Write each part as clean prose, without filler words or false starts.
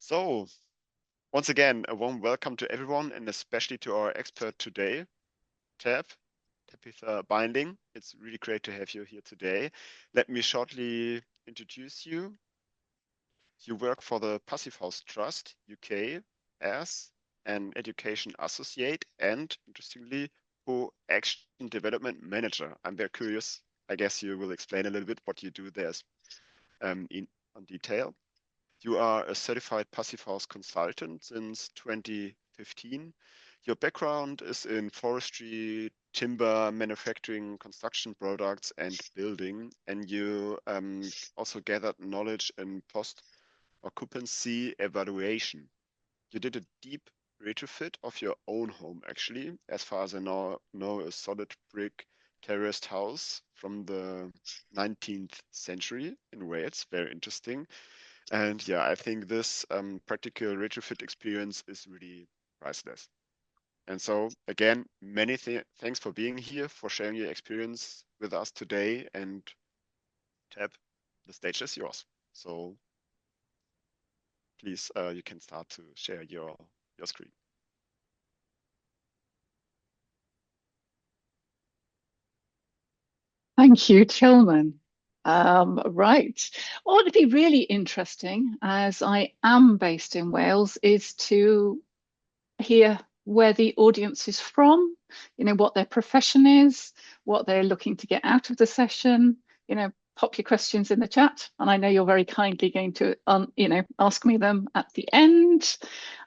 So, once again, a warm welcome to everyone and especially to our expert today, Tabitha Binding. It's really great to have you here today. Let me shortly introduce you. You work for the Passive House Trust UK as an education associate and, interestingly, co-action development manager. I'm very curious. I guess you will explain a little bit what you do there in on detail. You are a certified Passive House consultant since 2015. Your background is in forestry, timber, manufacturing, construction products, and building. And you also gathered knowledge in post-occupancy evaluation. You did a deep retrofit of your own home, actually, as far as I know a solid brick terraced house from the 19th century in Wales. Very interesting. And yeah, I think this practical retrofit experience is really priceless. And so again, many thanks for being here, for sharing your experience with us today. And Tab, the stage is yours. So please, you can start to share your screen. Thank you, Tilman. Right. What would be really interesting, as I am based in Wales, is to hear where the audience is from, what their profession is, what they're looking to get out of the session. Pop your questions in the chat, and I know you're very kindly going to, ask me them at the end.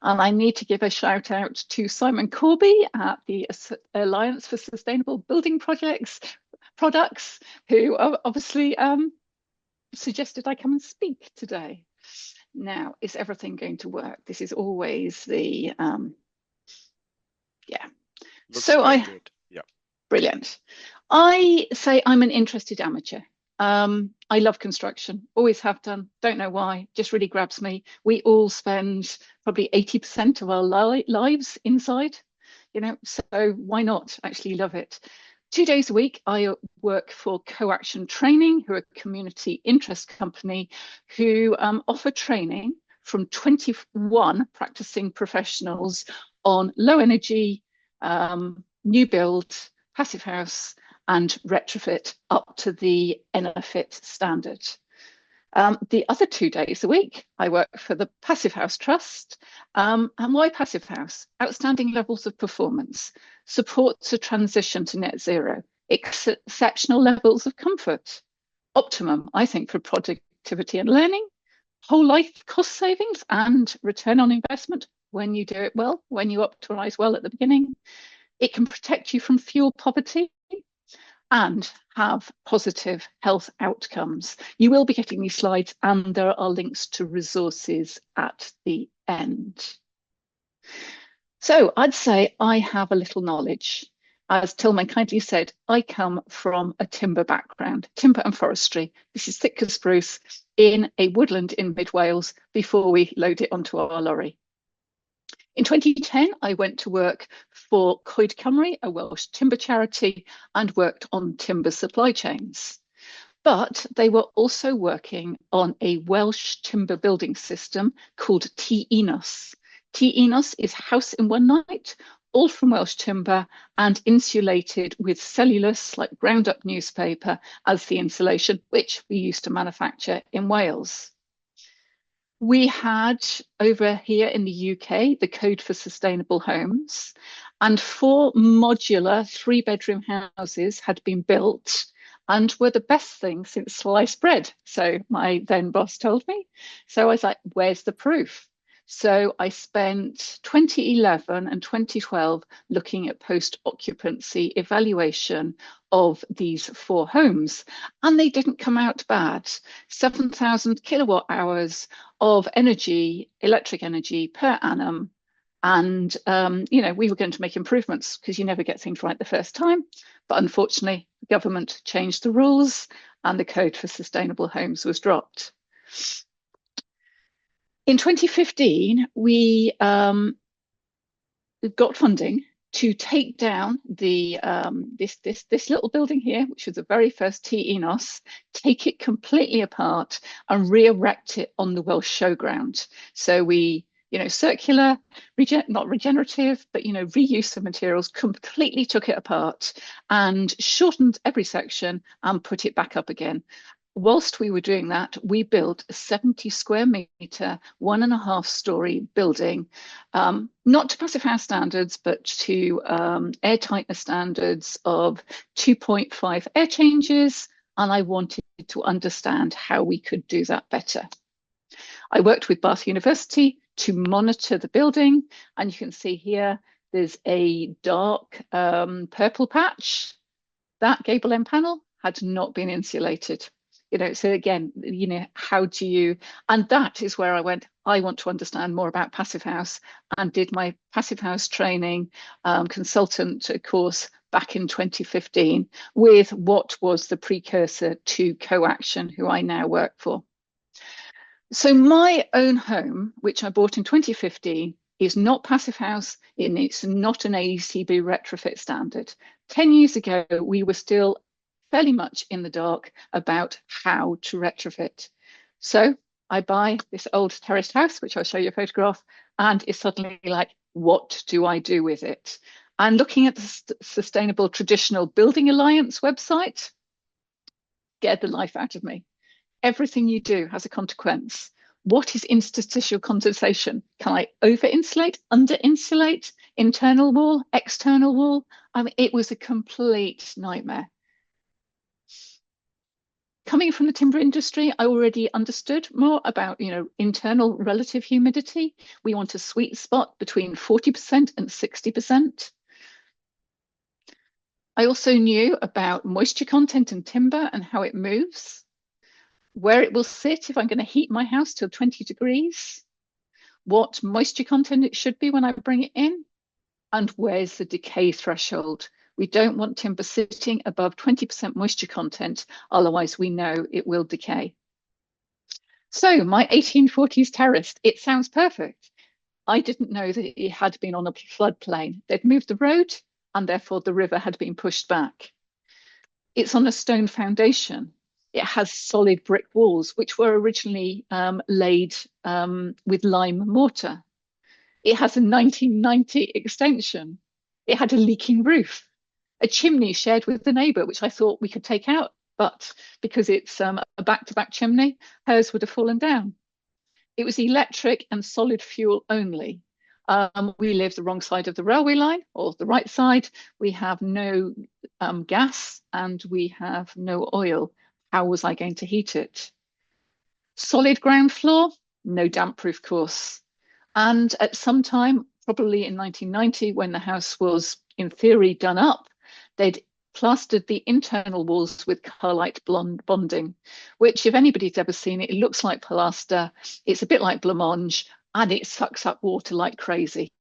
And I need to give a shout out to Simon Corby at the Alliance for Sustainable Building Products, who obviously suggested I come and speak today. Now, is everything going to work? This is always the, yeah. Looks so very good. Yeah. Brilliant. I say I'm an interested amateur. I love construction, always have done. Don't know why, just really grabs me. We all spend probably 80% of our lives inside, so why not actually love it? 2 days a week, I work for Co-Action Training, who are a community interest company who offer training from 21 practicing professionals on low energy, new build, passive house, and retrofit up to the NFIT standard. The other 2 days a week, I work for the Passive House Trust. And why Passive House? Outstanding levels of performance, supports a transition to net zero, exceptional levels of comfort, optimum, I think, for productivity and learning, whole life cost savings and return on investment when you do it well, when you optimize well at the beginning. It can protect you from fuel poverty and have positive health outcomes. You will be getting these slides, and there are links to resources at the end. So I'd say I have a little knowledge. As Tilman kindly said, I come from a timber background, timber and forestry. This is thick as spruce in a woodland in mid Wales before we load it onto our lorry. In 2010, I went to work for Coed Cymru, a Welsh timber charity, and worked on timber supply chains. But they were also working on a Welsh timber building system called T-Unos. T-Unos is house in one night, all from Welsh timber and insulated with cellulose, like ground up newspaper, as the insulation, which we used to manufacture in Wales. We had over here in the UK the Code for Sustainable Homes, and 4 modular 3-bedroom houses had been built and were the best thing since sliced bread. So my then boss told me. So I was like, where's the proof? So I spent 2011 and 2012 looking at post-occupancy evaluation of these 4 homes, and they didn't come out bad. 7,000 kilowatt hours of energy, electric energy per annum. And, we were going to make improvements because you never get things right the first time. But unfortunately, the government changed the rules and the Code for Sustainable Homes was dropped. In 2015, we got funding to take down the this little building here, which was the very first T Enos, take it completely apart and re-erect it on the Welsh showground. So we, circular, not regenerative, but reuse of materials, completely took it apart and shortened every section and put it back up again. Whilst we were doing that, we built a 70 square metre, 1.5 story building, not to passive house standards, but to air tightness standards of 2.5 air changes. And I wanted to understand how we could do that better. I worked with Bath University to monitor the building. And you can see here, there's a dark purple patch. That gable end panel had not been insulated. So again, how do you, and that is where I went, I want to understand more about Passive House, and did my Passive House training consultant course back in 2015 with what was the precursor to Coaction, who I now work for. So my own home, which I bought in 2015, is not Passive House, and it's not an AECB retrofit standard. 10 years ago, we were still fairly much in the dark about how to retrofit. So I buy this old terraced house, which I'll show you a photograph, and it's suddenly like, what do I do with it? And looking at the Sustainable Traditional Building Alliance website, scared the life out of me. Everything you do has a consequence. What is interstitial condensation? Can I over-insulate, under-insulate, internal wall, external wall? I mean, it was a complete nightmare. Coming from the timber industry, I already understood more about, internal relative humidity. We want a sweet spot between 40% and 60%. I also knew about moisture content in timber and how it moves, where it will sit if I'm going to heat my house to 20 degrees, what moisture content it should be when I bring it in, and where's the decay threshold. We don't want timber sitting above 20% moisture content, otherwise we know it will decay. So my 1840s terrace, it sounds perfect. I didn't know that it had been on a floodplain. They'd moved the road, and therefore the river had been pushed back. It's on a stone foundation. It has solid brick walls, which were originally laid with lime mortar. It has a 1990 extension. It had a leaking roof, a chimney shared with the neighbour, which I thought we could take out, but because it's a back-to-back chimney, hers would have fallen down. It was electric and solid fuel only. We live the wrong side of the railway line, or the right side. We have no gas and we have no oil. How was I going to heat it? Solid ground floor, no damp-proof course. And at some time, probably in 1990, when the house was in theory done up, they'd plastered the internal walls with Carlite bonding, which if anybody's ever seen it, it looks like plaster. It's a bit like blancmange, and it sucks up water like crazy.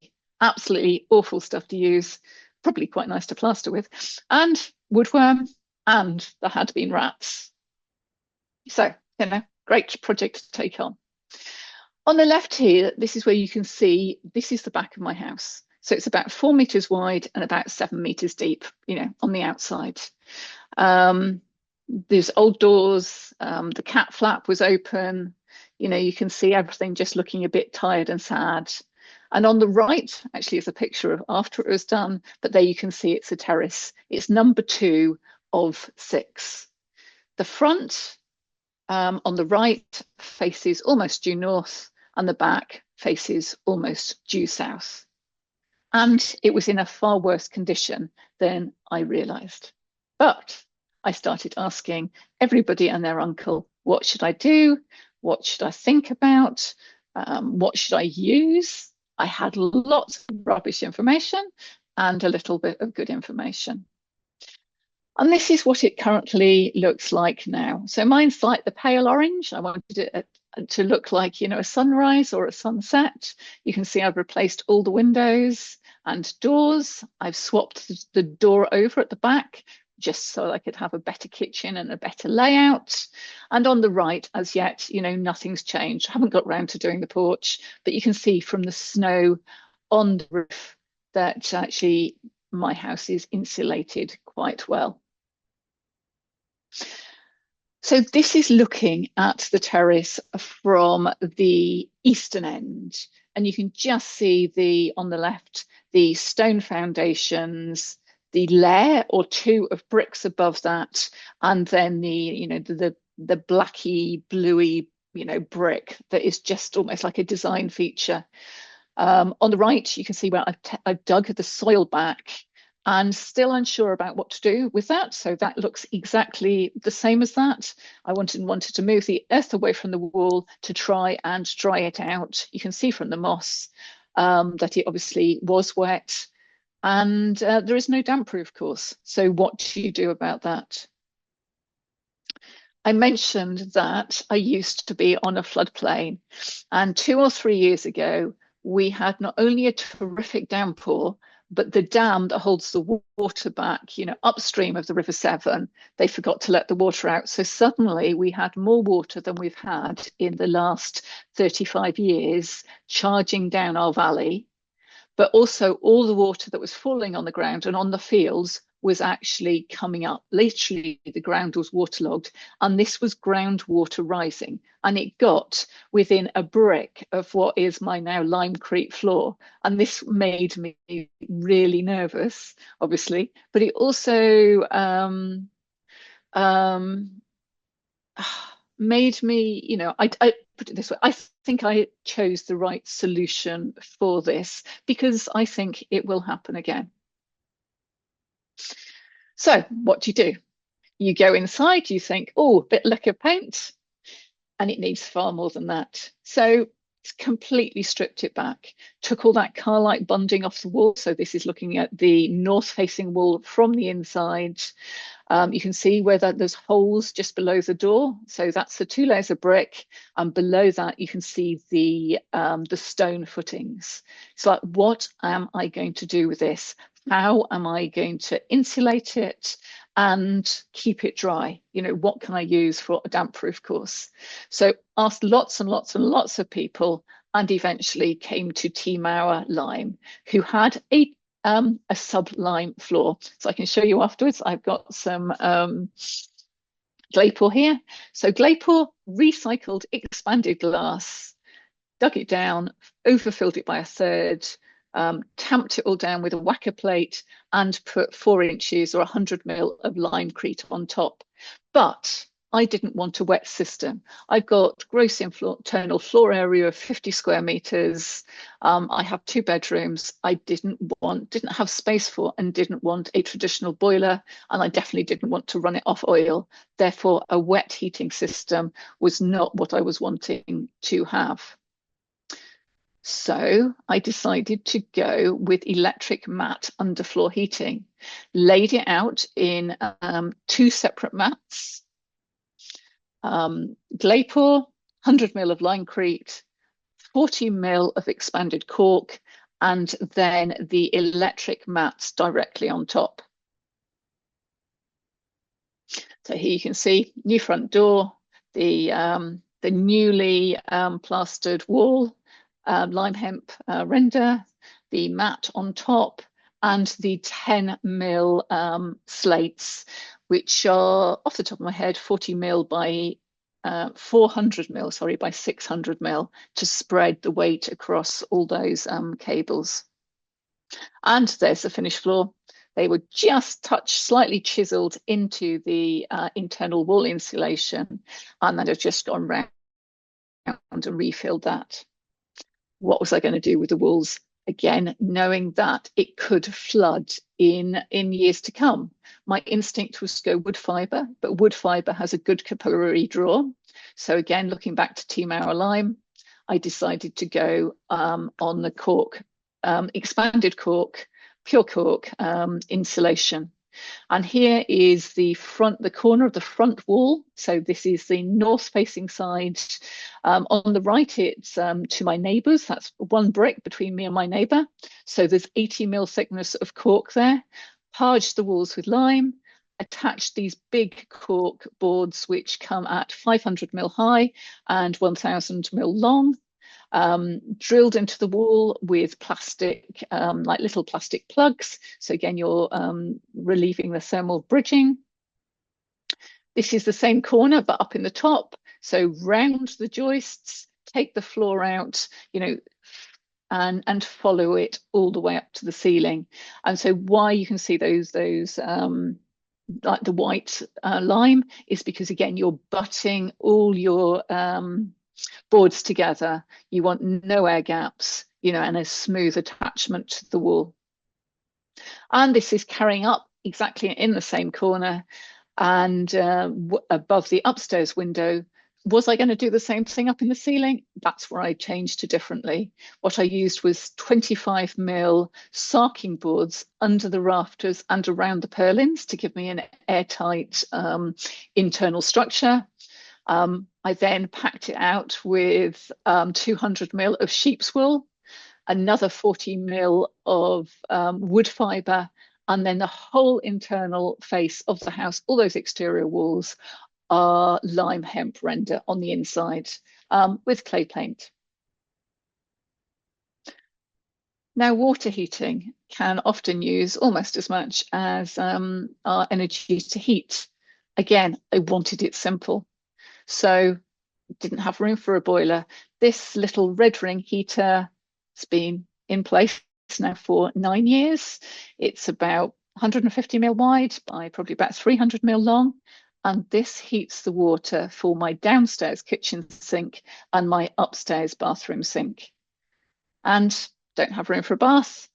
Absolutely awful stuff to use, probably quite nice to plaster with, and woodworm, and there had been rats. So, great project to take on. On the left here, this is where you can see, this is the back of my house. So it's about 4 meters wide and about 7 meters deep, on the outside. There's old doors, the cat flap was open. You can see everything just looking a bit tired and sad. And on the right, actually, is a picture of after it was done, but there you can see it's a terrace. It's number 2 of 6. The front on the right faces almost due north, and the back faces almost due south. And it was in a far worse condition than I realised. But I started asking everybody and their uncle, what should I do? What should I think about? What should I use? I had lots of rubbish information and a little bit of good information. And this is what it currently looks like now. So mine's like the pale orange. I wanted it to look like, a sunrise or a sunset. You can see I've replaced all the windows and doors. I've swapped the door over at the back just so I could have a better kitchen and a better layout. And on the right, as yet, nothing's changed. I haven't got round to doing the porch, but you can see from the snow on the roof that actually my house is insulated quite well. So this is looking at the terrace from the eastern end, and you can just see on the left, the stone foundations, the layer or two of bricks above that, and then the blacky, bluey, brick that is just almost like a design feature. On the right, you can see where I've dug the soil back and still unsure about what to do with that. So that looks exactly the same as that. I wanted to move the earth away from the wall to try and dry it out. You can see from the moss that it obviously was wet, and there is no damp proof course. So what do you do about that? I mentioned that I used to be on a floodplain, and 2 or 3 years ago, we had not only a terrific downpour, but the dam that holds the water back, upstream of the River Severn, they forgot to let the water out. So suddenly we had more water than we've had in the last 35 years charging down our valley. But also all the water that was falling on the ground and on the fields was actually coming up. Literally, the ground was waterlogged, and this was groundwater rising. And it got within a brick of what is my now limecrete floor. And this made me really nervous, obviously, but it also made me, I put it this way, I think I chose the right solution for this because I think it will happen again. So what do? You go inside, you think, oh, a bit liquor paint, and it needs far more than that. So it's completely stripped it back, took all that Carlite bunding off the wall. So this is looking at the north-facing wall from the inside. You can see where there's holes just below the door. So that's the 2 layers of brick. And below that, you can see the stone footings. It's like, what am I going to do with this? How am I going to insulate it and keep it dry? What can I use for a damp proof course? So asked lots and lots and lots of people, and eventually came to T Mauer Lime, who had a sub-lime floor. So I can show you afterwards. I've got some Glapour here. So Glapour recycled expanded glass, dug it down, overfilled it by a third, tamped it all down with a whacker plate, and put 4 inches or 100 mil of limecrete on top. But I didn't want a wet system. I've got gross internal floor area of 50 square meters. I have 2 bedrooms. I didn't have space for, and didn't want a traditional boiler, and I definitely didn't want to run it off oil. Therefore, a wet heating system was not what I was wanting to have. So I decided to go with electric mat underfloor heating, laid it out in 2 separate mats, Glapour, 100 mil of limecrete, 40 mil of expanded cork, and then the electric mats directly on top. So here you can see new front door, the newly plastered wall, lime hemp render, the mat on top, and the 10 mil slates, which are off the top of my head 40 mil by 400 mil, sorry, by 600 mil, to spread the weight across all those cables. And there's the finished floor. They were just slightly chiseled into the internal wall insulation, and then I've just gone round and refilled that. What was I going to do with the walls? Again, knowing that it could flood in years to come. My instinct was to go wood fibre, but wood fibre has a good capillary draw. So again, looking back to T Mauer Lime, I decided to go on the cork, expanded cork, pure cork insulation. And here is the corner of the front wall. So this is the north-facing side. On the right, it's to my neighbours. That's 1 brick between me and my neighbour. So there's 80 mil thickness of cork there. Parged the walls with lime. Attached these big cork boards, which come at 500 mil high and 1,000 mil long. drilled into the wall with plastic, like little plastic plugs. So again, you're relieving the thermal bridging. This is the same corner, but up in the top. So round the joists, take the floor out, and follow it all the way up to the ceiling. And so why you can see those like the white lime is because, again, you're butting all your boards together. You want no air gaps, and a smooth attachment to the wall. And this is carrying up exactly in the same corner. And above the upstairs window, was I going to do the same thing up in the ceiling? That's where I changed to differently. What I used was 25mm sarking boards under the rafters and around the purlins to give me an airtight internal structure. I then packed it out with 200mm of sheep's wool, another 40mm of wood fibre, and then the whole internal face of the house, all those exterior walls, are lime hemp render on the inside with clay paint. Now, water heating can often use almost as much as our energy to heat. Again, I wanted it simple, so didn't have room for a boiler. This little red ring heater has been in place now for 9 years. It's about 150mm wide by probably about 300mm long. And this heats the water for my downstairs kitchen sink and my upstairs bathroom sink. And don't have room for a bath,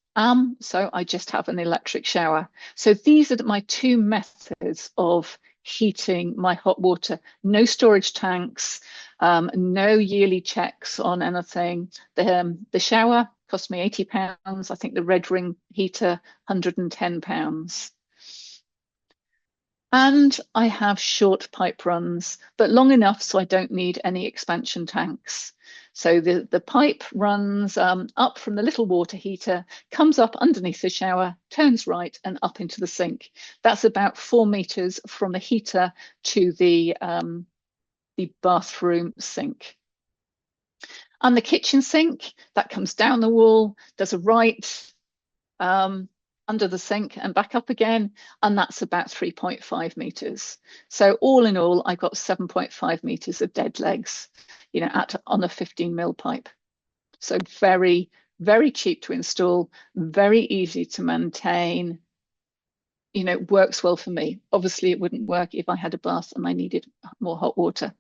so I just have an electric shower. So these are my two methods of heating my hot water. No storage tanks, no yearly checks on anything. The shower cost me £80. I think the red ring heater, £110. And I have short pipe runs, but long enough so I don't need any expansion tanks. So the pipe runs up from the little water heater, comes up underneath the shower, turns right and up into the sink. That's about 4 meters from the heater to the bathroom sink. And the kitchen sink, that comes down the wall, does a right, under the sink and back up again, and that's about 3.5 meters. So all in all, I've got 7.5 meters of dead legs, on a 15mm pipe. So very, very cheap to install, very easy to maintain. Works well for me. Obviously, it wouldn't work if I had a bath and I needed more hot water.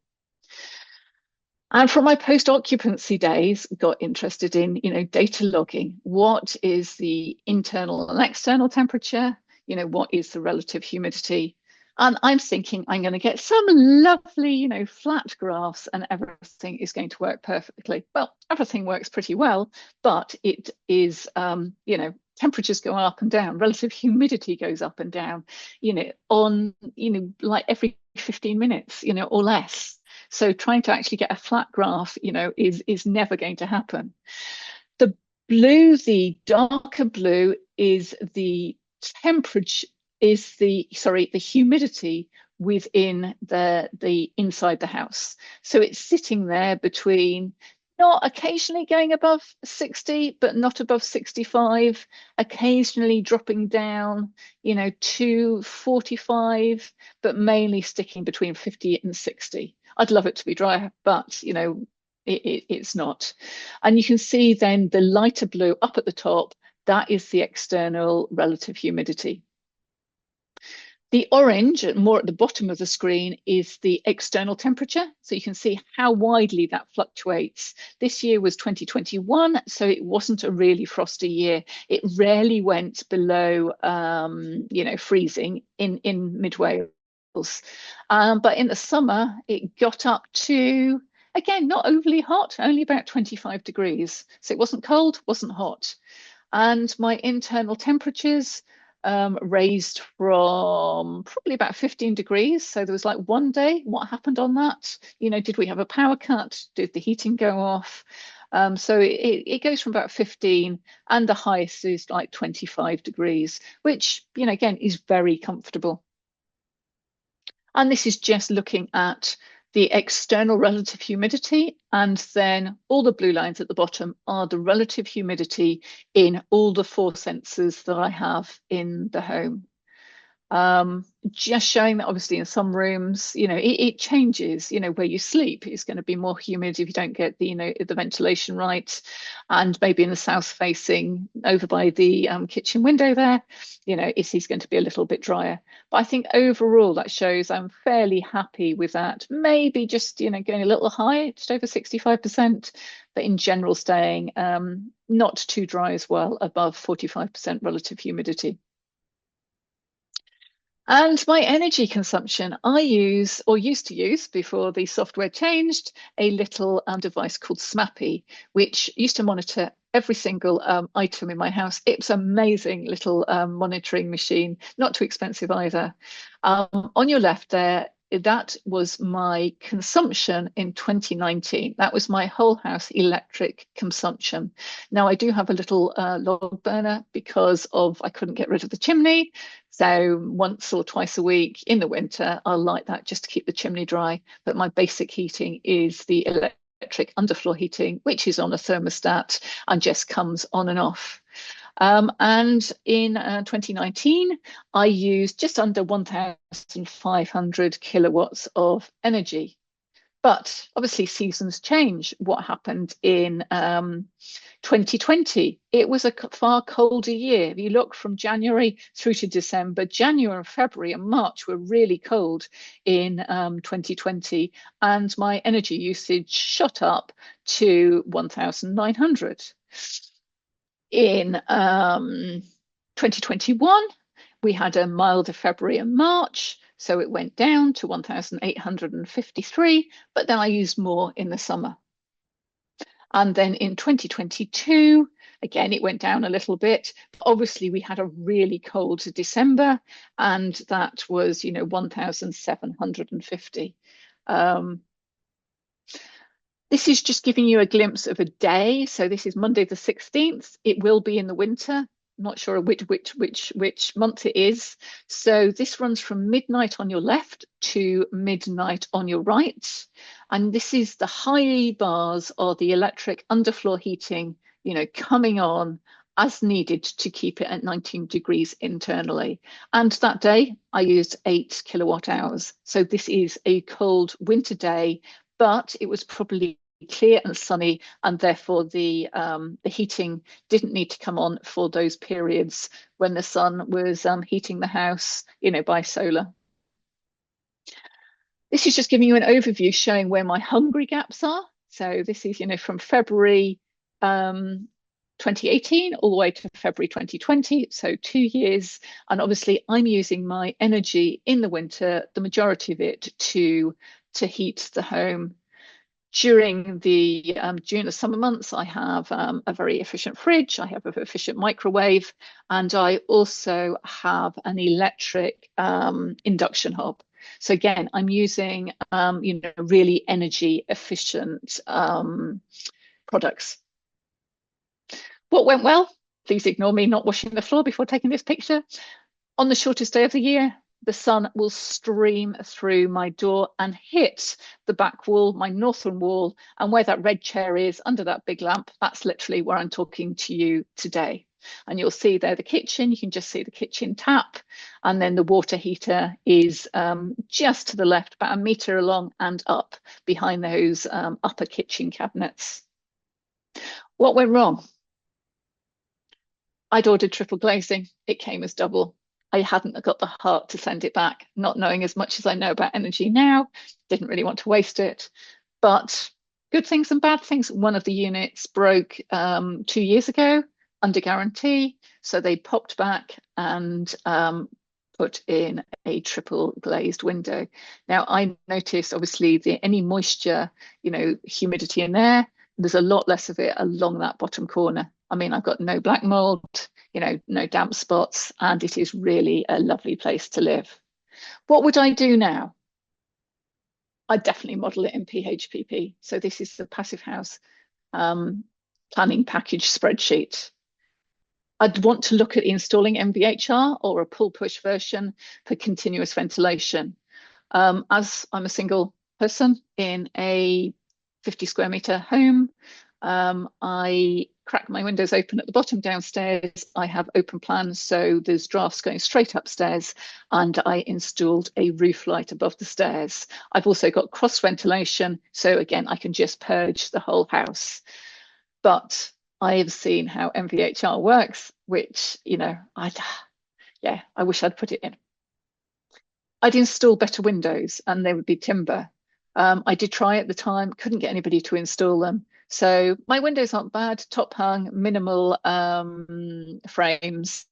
And from my post-occupancy days, got interested in, data logging. What is the internal and external temperature? What is the relative humidity? And I'm thinking I'm going to get some lovely, flat graphs and everything is going to work perfectly. Well, everything works pretty well, but it is, temperatures go up and down, relative humidity goes up and down, like every 15 minutes, or less. So trying to actually get a flat graph, is never going to happen. The blue, the darker blue, is the temperature, the humidity within the inside the house. So it's sitting there between, not occasionally going above 60, but not above 65, occasionally dropping down, to 45, but mainly sticking between 50 and 60. I'd love it to be drier, but it's not. And you can see then the lighter blue up at the top, that is the external relative humidity. The orange, more at the bottom of the screen, is the external temperature. So you can see how widely that fluctuates. This year was 2021, so it wasn't a really frosty year. It rarely went below, freezing in mid Wales. But in the summer, it got up to, again, not overly hot, only about 25 degrees. So it wasn't cold, wasn't hot. And my internal temperatures raised from probably about 15 degrees. So there was like one day, what happened on that? Did we have a power cut? Did the heating go off? So it goes from about 15 and the highest is like 25 degrees, which, again, is very comfortable. And this is just looking at the external relative humidity, and then all the blue lines at the bottom are the relative humidity in all the 4 sensors that I have in the home. Just showing that obviously in some rooms, it changes, where you sleep is going to be more humid if you don't get the ventilation right. And maybe in the south facing over by the kitchen window there, it is going to be a little bit drier. But I think overall that shows I'm fairly happy with that. Maybe just, going a little high, just over 65%, but in general staying not too dry as well, above 45% relative humidity. And my energy consumption, I use, or used to use before the software changed, a little device called SMAPI, which used to monitor every single item in my house. It's an amazing little monitoring machine, not too expensive either. On your left there, that was my consumption in 2019. That was my whole house electric consumption. Now I do have a little log burner because I couldn't get rid of the chimney. So once or twice a week in the winter, I'll light that just to keep the chimney dry. But my basic heating is the electric underfloor heating, which is on a thermostat and just comes on and off. And in 2019, I used just under 1,500 kilowatts of energy. But obviously seasons change. What happened in 2020? It was a far colder year. If you look from January through to December, January and February and March were really cold in 2020. And my energy usage shot up to 1,900. In 2021, we had a milder February and March, so it went down to 1,853, but then I used more in the summer. And then in 2022, again, it went down a little bit. Obviously, we had a really cold December, and that was, 1,750. This is just giving you a glimpse of a day. So this is Monday the 16th. It will be in the winter. I'm not sure which month it is. So this runs from midnight on your left to midnight on your right. And this is the high bars or the electric underfloor heating, coming on as needed to keep it at 19 degrees internally. And that day I used 8 kilowatt hours. So this is a cold winter day, but it was probably clear and sunny, and therefore the heating didn't need to come on for those periods when the sun was heating the house, by solar. This is just giving you an overview showing where my hungry gaps are. So this is, from February 2018 all the way to February 2020, so 2 years. And obviously I'm using my energy in the winter, the majority of it, to heat the home. During the summer months, I have a very efficient fridge, I have an efficient microwave, and I also have an electric induction hob. So again, I'm using really energy efficient products. What went well? Please ignore me not washing the floor before taking this picture. On the shortest day of the year, the sun will stream through my door and hit the back wall, my northern wall, and where that red chair is under that big lamp, that's literally where I'm talking to you today. And you'll see there the kitchen, you can just see the kitchen tap, and then the water heater is just to the left, about 1 meter along and up behind those upper kitchen cabinets. What went wrong? I'd ordered triple glazing, it came as double. I hadn't got the heart to send it back, not knowing as much as I know about energy now, didn't really want to waste it. But good things and bad things. One of the units broke 2 years ago under guarantee. So they popped back and put in a triple glazed window. Now I noticed obviously any moisture, humidity in there, there's a lot less of it along that bottom corner. I mean, I've got no black mold, no damp spots, and it is really a lovely place to live. What would I do now? I'd definitely model it in PHPP. So this is the Passive House planning package spreadsheet. I'd want to look at installing MVHR or a pull push version for continuous ventilation. As I'm a single person in a 50 square meter home. I crack my windows open at the bottom downstairs. I have open plans, so there's drafts going straight upstairs, and I installed a roof light above the stairs. I've also got cross ventilation, so again, I can just purge the whole house. But I have seen how MVHR works, which, I wish I'd put it in. I'd install better windows and they would be timber. I did try at the time, couldn't get anybody to install them. So my windows aren't bad, top hung, minimal frames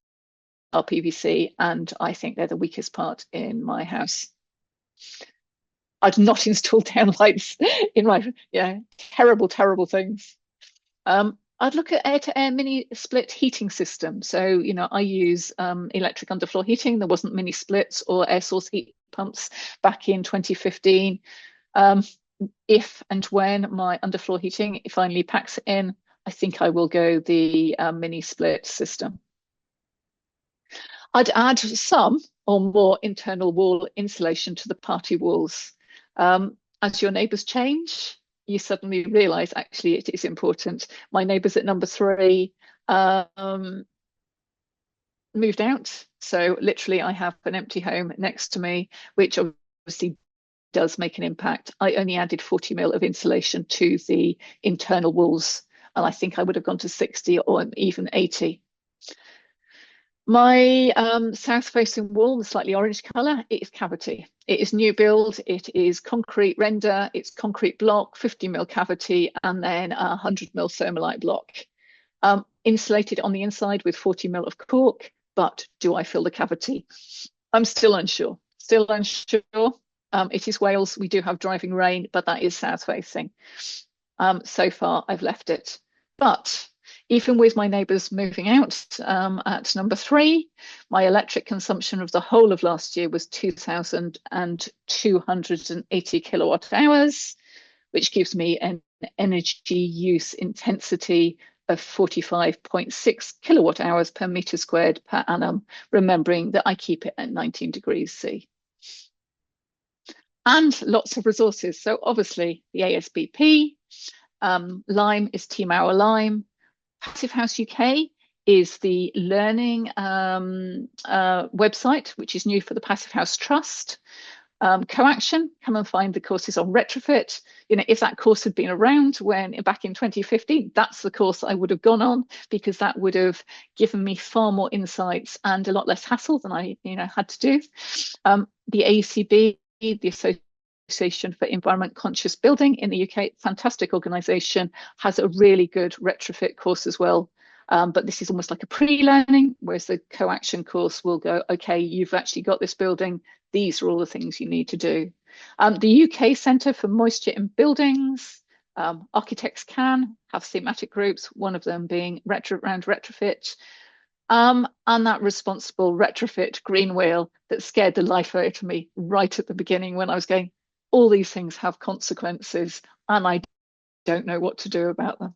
are PVC, and I think they're the weakest part in my house. I'd not installed downlights in my, terrible, terrible things. I'd look at air-to-air mini split heating system. So, I use electric underfloor heating. There wasn't mini splits or air source heat pumps back in 2015. If and when my underfloor heating finally packs in, I think I will go the mini split system. I'd add some or more internal wall insulation to the party walls. As your neighbours change, you suddenly realise actually it is important. My neighbours at number 3 moved out, so literally I have an empty home next to me, which obviously does make an impact. I only added 40 mil of insulation to the internal walls, and I think I would have gone to 60 or even 80. My south-facing wall, the slightly orange colour, it is cavity. It is new build, it is concrete render, it's concrete block, 50 mil cavity, and then a 100 mil thermalite block. Insulated on the inside with 40 mil of cork, but do I fill the cavity? I'm still unsure, it is Wales, we do have driving rain, but that is south-facing. So far, I've left it. But even with my neighbours moving out at number 3, my electric consumption of the whole of last year was 2,280 kilowatt hours, which gives me an energy use intensity of 45.6 kilowatt hours per metre squared per annum, remembering that I keep it at 19 degrees C. And lots of resources. So obviously the ASBP, Lime is Team Our Lime. Passive House UK is the learning website, which is new for the Passive House Trust. Coaction, come and find the courses on retrofit. If that course had been around back in 2015, that's the course I would have gone on, because that would have given me far more insights and a lot less hassle than I had to do. The AECB, the Association for Environment Conscious Building in the UK, fantastic organisation, has a really good retrofit course as well. But this is almost like a pre-learning, whereas the Coaction course will go, okay, you've actually got this building, these are all the things you need to do. The UK Centre for Moisture in Buildings, architects can have thematic groups, one of them being around retrofit. And that responsible retrofit green wheel that scared the life out of me right at the beginning when I was going, all these things have consequences and I don't know what to do about them.